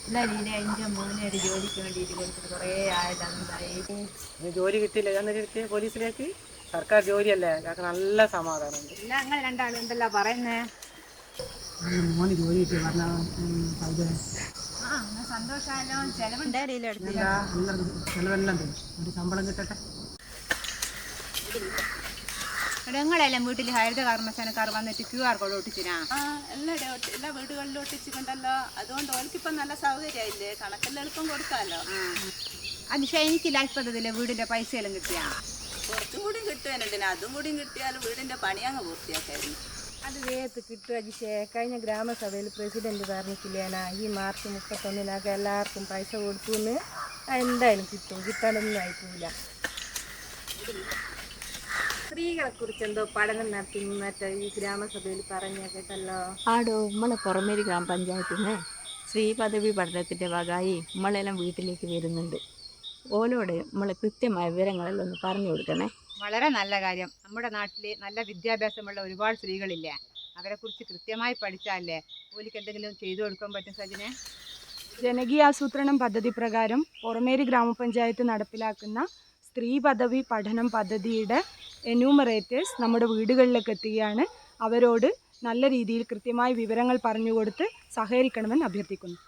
ഇല്ല ലീല എൻ്റെ മോനെ ഒരു ജോലിക്ക് വേണ്ടിയിട്ട് കൊടുത്തിട്ട് കുറേ ആയതായി. ജോലി കിട്ടിയില്ല, എന്നിട്ട് പോലീസിലേക്ക്. സർക്കാർ ജോലിയല്ലേ, ഞങ്ങൾക്ക് നല്ല സമാധാനമുണ്ട്. ഇല്ല നിങ്ങൾ രണ്ടാളും ഉണ്ടല്ലോ പറയുന്നേ. മോന് ജോലി കിട്ടി പറഞ്ഞ സന്തോഷമായല്ലോ. ചെലവുണ്ടേ എടുത്തില്ല. ചെലവെല്ലാം ഒരു ശമ്പളം കിട്ടട്ടെ. നിങ്ങളെല്ലാം വീട്ടിൽ ഹരിത കർമ്മസേനക്കാർ വന്നിട്ട് QR കോഡ് ഒട്ടിച്ചിനാ? എല്ലാ വീടുകളിലും ഒട്ടിച്ചിട്ടുണ്ടല്ലോ. അതുകൊണ്ട് ഓൽക്കിപ്പം നല്ല സൗകര്യമായില്ലേ, കണക്കെല്ലാം എളുപ്പം കൊടുക്കാമല്ലോ. അത് എനിക്ക് ലൈഫ് പദ്ധതിയിലെ വീടിന്റെ പൈസയെല്ലാം കിട്ടിയാ? കുറച്ചും കൂടി കിട്ടുവാനുണ്ട്. അതും കൂടി കിട്ടിയാൽ വീടിന്റെ പണി അങ്ങ് പൂർത്തിയാക്കായിരുന്നു. അത് വേഗത്ത് കിട്ടുക ജിഷേ. കഴിഞ്ഞ ഗ്രാമസഭയിൽ പ്രസിഡന്റ് പറഞ്ഞിട്ടില്ലേനാ ഈ മാർച്ച് 31 എല്ലാവർക്കും പൈസ കൊടുക്കുമെന്ന്. എന്തായാലും കിട്ടും, കിട്ടാനൊന്നും ആയിട്ടില്ല. സ്ത്രീകളെ കുറിച്ച് എന്തോ പഠനം നടത്തി മറ്റേ ഈ ഗ്രാമസഭയിൽ പറഞ്ഞ കേട്ടല്ലോ. ആടോ നമ്മളെ പുറമേരി ഗ്രാമപഞ്ചായത്തിന് സ്ത്രീ പദവി പഠനത്തിൻ്റെ വകയായി നമ്മളെല്ലാം വീട്ടിലേക്ക് വരുന്നുണ്ട്. ഓലോട് നമ്മൾ കൃത്യമായ വിവരങ്ങളെല്ലാം ഒന്ന് പറഞ്ഞു കൊടുക്കണേ. വളരെ നല്ല കാര്യം. നമ്മുടെ നാട്ടിൽ നല്ല വിദ്യാഭ്യാസമുള്ള ഒരുപാട് സ്ത്രീകളില്ലേ, അവരെക്കുറിച്ച് കൃത്യമായി പഠിച്ചാലേ ഓലിക്ക് എന്തെങ്കിലും ചെയ്തു കൊടുക്കാൻ പറ്റും. സജിനെ, ജനകീയാസൂത്രണം പദ്ധതി പ്രകാരം പുറമേരി ഗ്രാമപഞ്ചായത്ത് നടപ്പിലാക്കുന്ന സ്ത്രീ പദവി പഠനം പദ്ധതിയുടെ എന്യൂമറേറ്റേഴ്സ് നമ്മുടെ വീടുകളിലേക്ക് എത്തുകയാണ്. അവരോട് നല്ല രീതിയിൽ കൃത്യമായ വിവരങ്ങൾ പറഞ്ഞുകൊടുത്ത് സഹകരിക്കണമെന്ന് അഭ്യർത്ഥിക്കുന്നു.